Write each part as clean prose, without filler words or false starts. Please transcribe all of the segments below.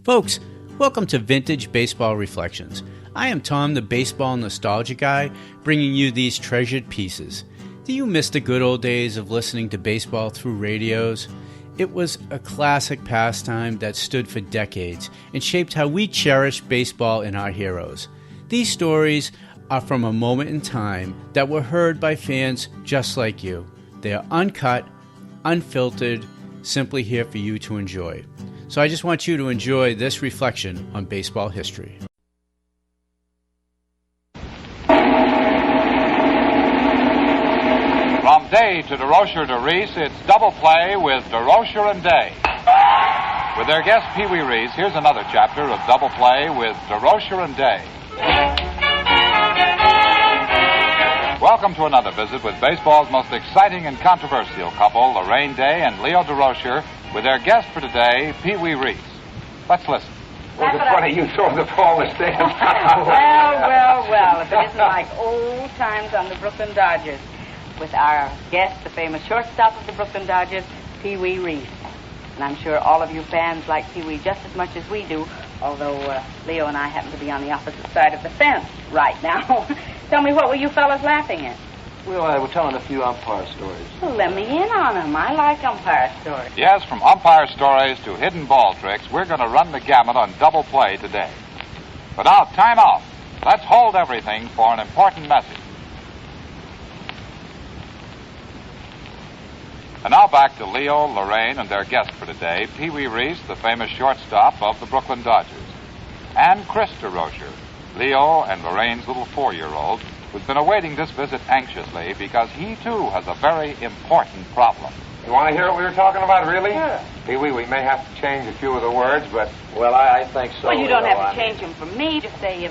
Folks, welcome to Vintage Baseball Reflections. I am Tom, the baseball nostalgia guy, bringing you these treasured pieces. Do you miss the good old days of listening to baseball through radios? It was a classic pastime that stood for decades and shaped how we cherish baseball and our heroes. These stories are from a moment in time that were heard by fans just like you. They are uncut, unfiltered, simply here for you to enjoy. So I just want you to enjoy this reflection on baseball history. From Day to Durocher to Reese, it's Double Play with Durocher and Day. With their guest Pee Wee Reese, here's another chapter of Double Play with Durocher and Day. Welcome to another visit with baseball's most exciting and controversial couple, Laraine Day and Leo Durocher, with their guest for today, Pee Wee Reese. Let's listen. Was it funny you saw the ball in the stand? well, if it isn't like old times on the Brooklyn Dodgers with our guest, the famous shortstop of the Brooklyn Dodgers, Pee Wee Reese. And I'm sure all of you fans like Pee Wee just as much as we do, although Leo and I happen to be on the opposite side of the fence right now. Tell me, what were you fellas laughing at? Well, we're telling a few umpire stories. Well, let me in on them. I like umpire stories. Yes, from umpire stories to hidden ball tricks, we're going to run the gamut on Double Play today. But now, time out. Let's hold everything for an important message. And now back to Leo, Laraine, and their guest for today, Pee Wee Reese, the famous shortstop of the Brooklyn Dodgers, and Chris Durocher, Leo and Lorraine's little 4-year-old, who's been awaiting this visit anxiously because he, too, has a very important problem. You want to hear what we were talking about, really? Sure. Pee Wee, we may have to change a few of the words, but... Well, I think so. Well, you don't have to change them for me. Just say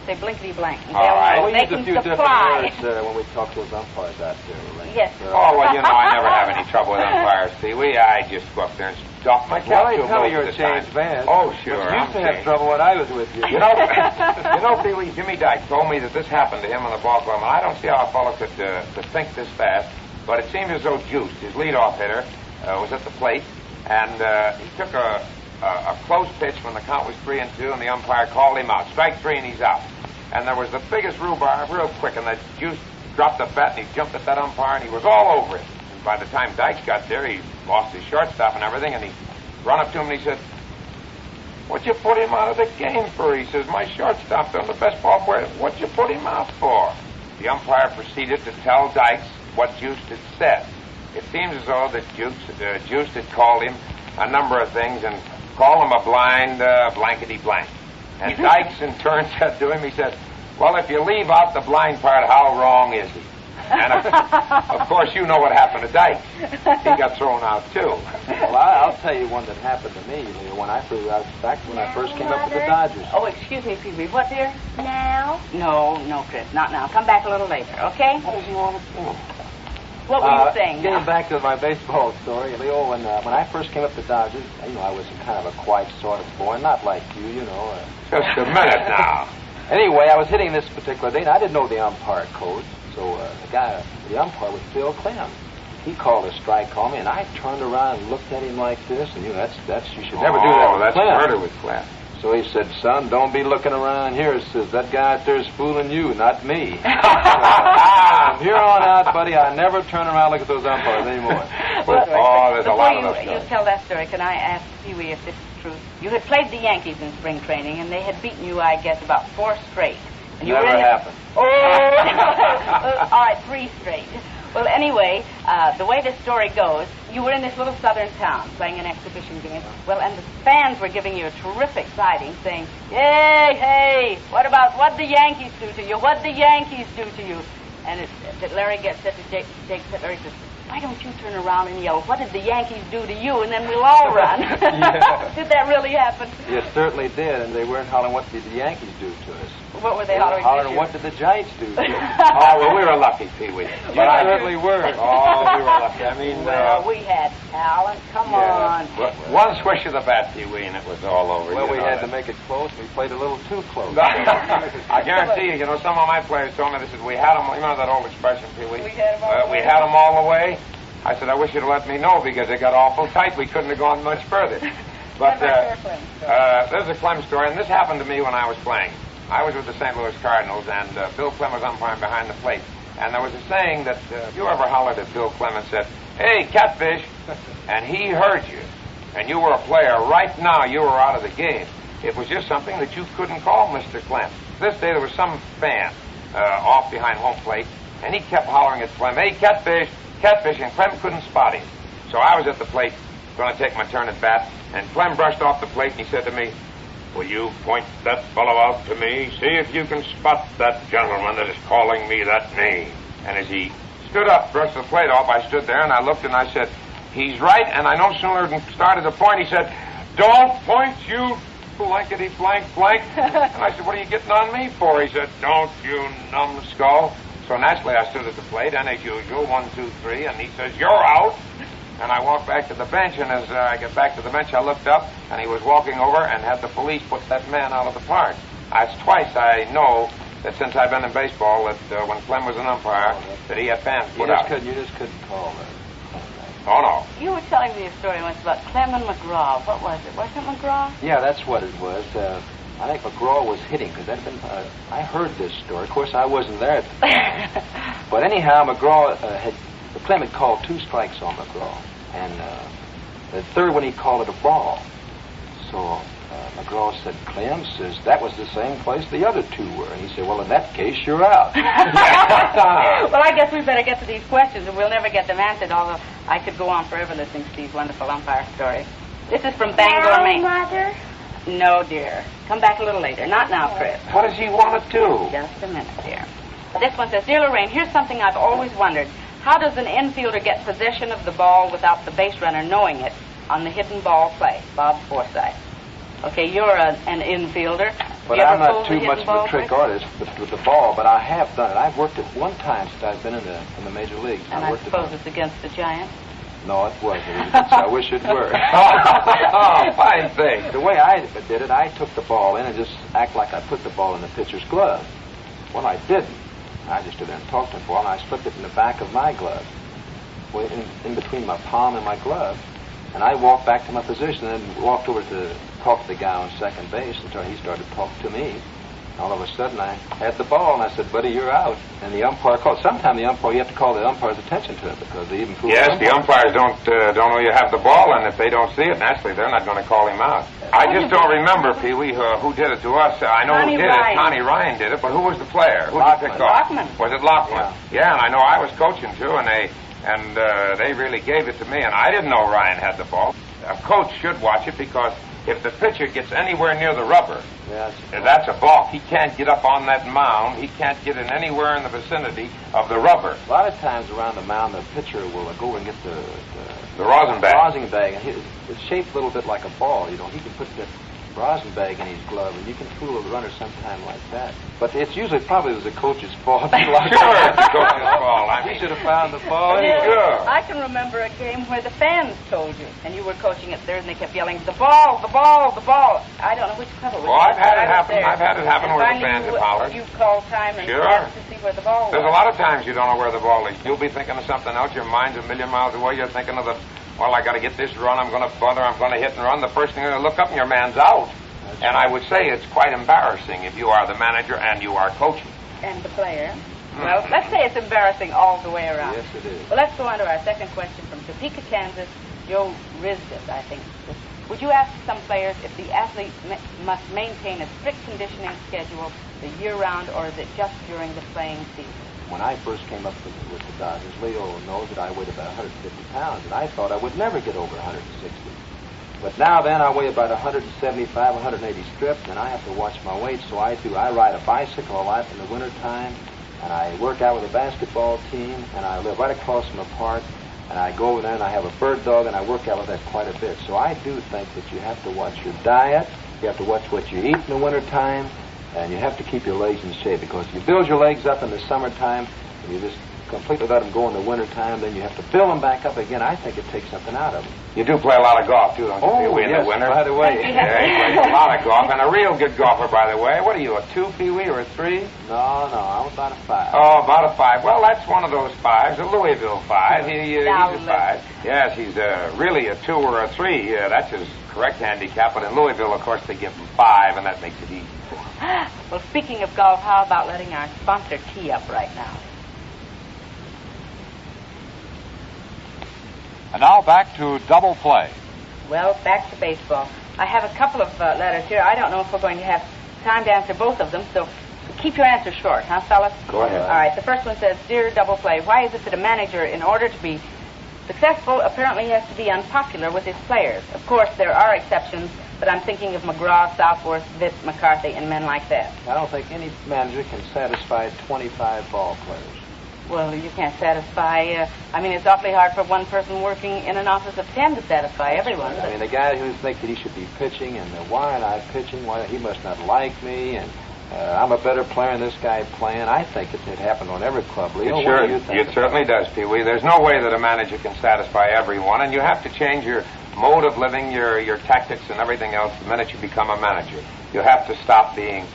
blinkety blank. All right. We They use a can few supply. different words when we talk to those umpires out there, Lorraine. Yes. Oh, well, you know, I never have any trouble with umpires, Pee Wee. I just go up there and doff my cap Well, I to tell them you, you're most a of the changed time. man. Oh, sure. But you used to I'm have changed. trouble when I was with you. You know, Pee Wee, Jimmy Dyke told me that this happened to him on the ball club, and I don't see how a fellow could think this fast, but it seemed as though Juice, his leadoff hitter, was at the plate, and he took a close pitch when the count was 3-2, and the umpire called him out. Strike 3, and he's out. And there was the biggest rhubarb, real quick, and the Juice dropped the bat, and he jumped at that umpire, and he was all over it. And by the time Dykes got there, he lost his shortstop and everything, and he run up to him, and he said, "What'd you put him out of the game for?" He says, "My shortstop, I'm the best ball player. What'd you put him out for?" The umpire proceeded to tell Dykes what Juice had said. It seems as though that Juice had called him a number of things and called him a blind blankety blank. And Dykes in turn said to him, he said, "Well, if you leave out the blind part, how wrong is he?" And of course, you know what happened to Dykes. He got thrown out, too. Well, I'll tell you one that happened to me, Leo, when I first came up with the Dodgers. Oh, excuse me, Pee Wee. What, dear? Now? No, Chris, not now. Come back a little later, okay? What does he want to do? What were you saying? Getting back to my baseball story, Leo, when I first came up to Dodgers, I was kind of a quiet sort of boy, not like you, Just a minute now. Anyway, I was hitting this particular day, and I didn't know the umpire codes, so the umpire was Phil Clem. He called a strike on me, and I turned around and looked at him like this, and that's you should never do that with that's Clem. murder with Clem. So he said, "Son, don't be looking around here." He says, "That guy out there is fooling you, not me." From here on out, buddy, I never turn around and look at those umpires anymore. There's a lot of those Before you tell that story, can I ask Pee Wee if this is true? You had played the Yankees in spring training, and they had beaten you, I guess, about 4 straight. And you Never were in happened. Oh! All right, 3 straight. Well, anyway, the way this story goes, you were in this little southern town playing an exhibition game. Well, and the fans were giving you a terrific sighting, saying, "Yay, hey, what the Yankees do to you? What'd the Yankees do to you?" And that Larry said to Jake said, Larry says, "Why don't you turn around and yell, 'What did the Yankees do to you?' and then we'll all run." Yeah. Did that really happen? It certainly did, and they weren't hollering, "What did the Yankees do to us?" What were they They were hollering? hollering, "What did the Giants do to us?" Oh, well, we were lucky, Pee Wee. You certainly were. Oh, we were lucky. I mean, Well, we had talent. Come on. one swish of the bat, Pee Wee, and it was all over. Well, you we know had that. to make it close. We played a little too close. I guarantee you, some of my players told me, they said, "We had them," you know that old expression, Pee Wee? We had 'em all the We way. had them all the way. I said, "I wish you'd have let me know because it got awful tight. We couldn't have gone much further." But there's a Clem story, and this happened to me when I was playing. I was with the St. Louis Cardinals, and Bill Clem was umpiring behind the plate. And there was a saying that if you ever hollered at Bill Clem and said, "Hey, catfish," and he heard you, and you were a player, right now you were out of the game. It was just something that you couldn't call Mr. Clem. This day there was some fan off behind home plate, and he kept hollering at Clem, "Hey, catfish, catfish," and Clem couldn't spot him. So I was at the plate, going to take my turn at bat, and Clem brushed off the plate, and he said to me, "Will you point that fellow out to me? See if you can spot that gentleman that is calling me that name." And as he stood up, brushed the plate off, I stood there, and I looked, and I said, "He's right," and I no sooner than started to point, he said, "Don't point, you blankety blank blank." And I said, "What are you getting on me for?" He said, "Don't, you numbskull." So naturally I stood at the plate, and as usual, 1, 2, 3, and he says, "You're out." And I walked back to the bench, and as I get back to the bench, I looked up, and he was walking over and had the police put that man out of the park. That's twice I know that since I've been in baseball, that when Clem was an umpire, that he had fans put out. You just couldn't call that. Oh, no. You were telling me a story once about Clem and McGraw. What was it? Was it McGraw? Yeah, that's what it was. I think McGraw was hitting, because I heard this story. Of course, I wasn't there at the time. But anyhow, McGraw Clem had called 2 strikes on McGraw, and the third one he called it a ball. So McGraw said, "Clem says that was the same place the other 2 were," and he said, "Well, in that case, you're out." Well, I guess we better get to these questions, and we'll never get them answered, although I could go on forever listening to these wonderful umpire stories. This is from Bangor, Maine. Mother? No, dear. Come back a little later. Not now, Chris. What does he want to do? Just a minute, dear. This one says, "Dear Laraine, here's something I've always wondered. How does an infielder get possession of the ball without the base runner knowing it on the hidden ball play?" Bob Forsythe. Okay, you're an infielder. But I'm not too much of a trick artist with the ball, but I have done it. I've worked it one time since I've been in the major leagues. And I suppose it's against the Giants? No, it wasn't. I wish it were. Oh, fine thing. The way I did it, I took the ball in and just act like I put the ball in the pitcher's glove. Well, I didn't. I just stood there and talked to the ball, and I slipped it in the back of my glove, in between my palm and my glove. And I walked back to my position and walked over to talk to the guy on second base until he started to talk to me. All of a sudden, I had the ball, and I said, "Buddy, you're out." And the umpire called. Sometimes the umpire, you have to call the umpire's attention to it, because they even fool Yes, the umpires don't know you have the ball, and if they don't see it, naturally, they're not going to call him out. I just don't remember, Pee Wee, who did it to us. I know Connie who did Ryan. it. Connie Ryan did it, but who was the player? Who did you pick off? Lockman. Was it Lockman? Yeah, and I know I was coaching, too, and they really gave it to me, and I didn't know Ryan had the ball. A coach should watch it, because if the pitcher gets anywhere near the rubber, that's a balk. He can't get up on that mound. He can't get in anywhere in the vicinity of the rubber. A lot of times around the mound, the pitcher will go and get the rosin bag. Rosin bag, and it's shaped a little bit like a ball. You know, he can put the rosin bag in his glove, and you can fool the runner sometime like that. But it's usually probably the coach's fault. Sure, it's the coach's fault. He should have found the ball. Sure. I can remember a game where the fans told you, and you were coaching at third, and they kept yelling, "The ball, the ball, the ball." I don't know which club it was. Well, I've had it happen. There. I've had it happen where the fans have hollered. You called time and Sure. asked to see where the ball was. There's a lot of times you don't know where the ball is. You'll be thinking of something else. Your mind's a million miles away. You're thinking of well, I got to get this run. I'm going to butter. I'm going to hit and run. The first thing you're going to look up, and your man's out. And I would say it's quite embarrassing if you are the manager and you are coaching. And the player. Well, let's say it's embarrassing all the way around. Yes, it is. Well, let's go on to our second question from Topeka, Kansas. Joe Rizdet, I think. Would you ask some players if the athlete must maintain a strict conditioning schedule the year round, or is it just during the playing season? When I first came up with the Dodgers, Leo knows that I weighed about 150 pounds, and I thought I would never get over 160. But now then, I weigh about 175, 180 strips, and I have to watch my weight, so I do. I ride a bicycle a lot in the wintertime, and I work out with a basketball team, and I live right across from the park, and I go over there and I have a bird dog, and I work out with that quite a bit. So I do think that you have to watch your diet, you have to watch what you eat in the wintertime, and you have to keep your legs in shape, because you build your legs up in the summertime, and you just completely let them go in the wintertime, then you have to build them back up again. I think it takes something out of them. You do play a lot of golf, too, don't you, Pee Wee, in the winter? By the way. Yeah, he plays a lot of golf, and a real good golfer, by the way. What are you, a 2, Pee Wee, or a 3? No, I'm about a 5. Oh, about a 5. Well, that's one of those 5s, a Louisville 5. He's a 5. Yes, he's really a 2 or a 3. That's his correct handicap, but in Louisville, of course, they give him 5, and that makes it easy. Well, speaking of golf, how about letting our sponsor tee up right now? And now back to double play. Well, back to baseball. I have a couple of letters here. I don't know if we're going to have time to answer both of them, so keep your answers short, huh, fellas? Go ahead. All right, the first one says, Dear Double Play, why is it that a manager, in order to be successful, apparently has to be unpopular with his players? Of course, there are exceptions, but I'm thinking of McGraw, Southworth, Vitt, McCarthy, and men like that. I don't think any manager can satisfy 25 ball players. Well, you can't satisfy, it's awfully hard for one person working in an office of 10 to satisfy everyone. I mean, the guy who thinks that he should be pitching, and why aren't I pitching? Why he must not like me, and I'm a better player than this guy playing. I think it happened on every club. Leo, It certainly does, Pee Wee. There's no way that a manager can satisfy everyone, and you have to change your mode of living, your tactics, and everything else the minute you become a manager. You have to stop being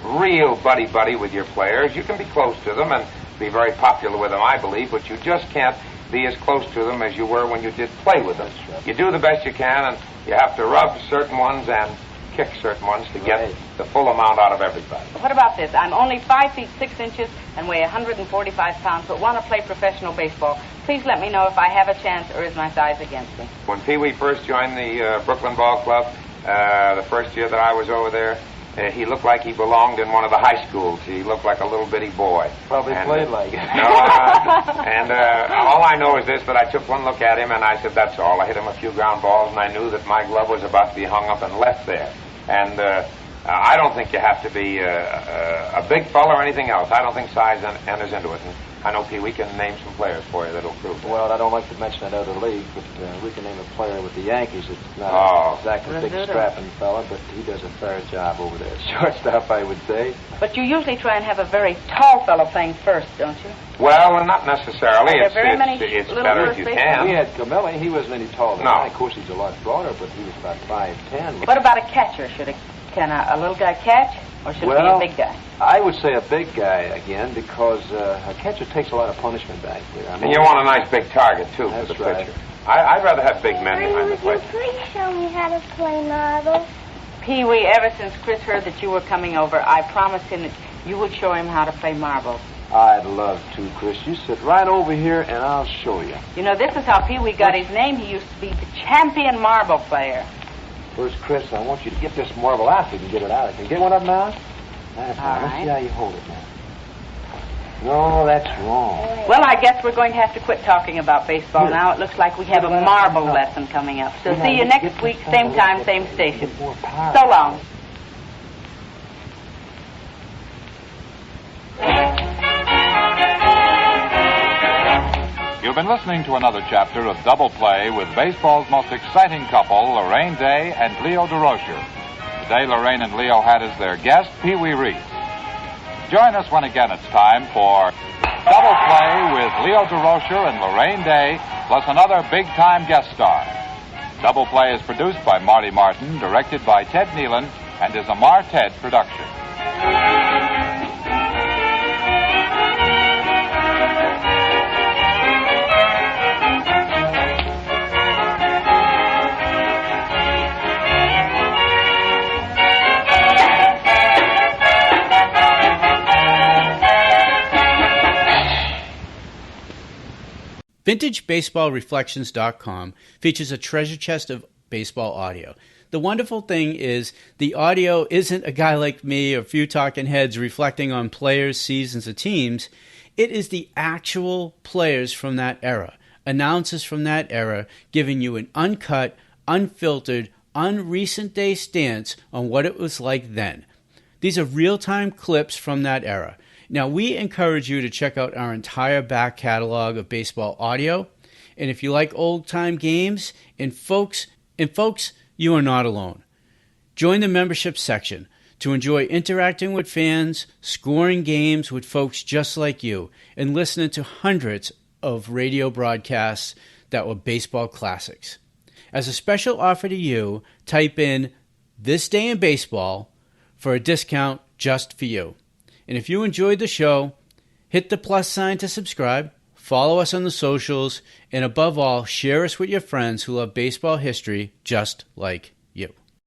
real buddy-buddy with your players. You can be close to them and be very popular with them, I believe, but you just can't be as close to them as you were when you did play with them. You do the best you can, and you have to rub certain ones and kick certain ones to get the full amount out of everybody. What about this? I'm only 5 feet 6 inches and weigh 145 pounds, but want to play professional baseball. Please let me know if I have a chance, or is my size against me? When Pee Wee first joined the Brooklyn Ball Club, the first year that I was over there, he looked like he belonged in one of the high schools. He looked like a little bitty boy. Probably played like it. No, all I know is this, that I took one look at him and I said, that's all. I hit him a few ground balls and I knew that my glove was about to be hung up and left there. And I don't think you have to be a big fella or anything else. I don't think size enters into it. And I know Pee Wee can name some players for you that'll prove that. Well, I don't like to mention that other league, but we can name a player with the Yankees. It's not exactly a big strapping fella, but he does a fair job over there. Shortstop, I would say. But you usually try and have a very tall fellow playing first, don't you? Well, not necessarily. It's better if you can. We had Camille. He wasn't any taller than I. Of course, he's a lot broader, but he was about 5'10". What about a catcher? Can a little guy catch, or should it be a big guy? I would say a big guy again, because a catcher takes a lot of punishment back there. And you want a nice big target, too, for the right. pitcher. I'd rather have big men behind the plate. Would you please show me how to play marbles? Pee Wee, ever since Chris heard that you were coming over, I promised him that you would show him how to play marbles. I'd love to, Chris. You sit right over here, and I'll show you. You know, this is how Pee Wee got his name. He used to be the champion marble player. First, Chris, I want you to get this marble out so you can get it out. Can you get one up now? That's right. Let's see how you hold it now. No, that's wrong. Well, I guess we're going to have to quit talking about baseball now. It looks like we have a marble lesson coming up. So see you next week, same time, same station. So long. You've been listening to another chapter of Double Play with baseball's most exciting couple, Laraine Day and Leo Durocher. Today, Laraine and Leo had as their guest Pee Wee Reese. Join us when again it's time for Double Play with Leo Durocher and Laraine Day, plus another big-time guest star. Double Play is produced by Marty Martin, directed by Ted Nealon, and is a Mar-Ted production. VintageBaseballReflections.com features a treasure chest of baseball audio. The wonderful thing is the audio isn't a guy like me or a few talking heads reflecting on players, seasons, or teams. It is the actual players from that era, announcers from that era, giving you an uncut, unfiltered, unrecent day stance on what it was like then. These are real-time clips from that era. Now, we encourage you to check out our entire back catalog of baseball audio. And if you like old-time games, and folks, you are not alone. Join the membership section. to enjoy interacting with fans, scoring games with folks just like you, and listening to hundreds of radio broadcasts that were baseball classics. As a special offer to you, type in "This Day in Baseball" for a discount just for you. And if you enjoyed the show, hit the plus sign to subscribe, follow us on the socials, and above all, share us with your friends who love baseball history just like you.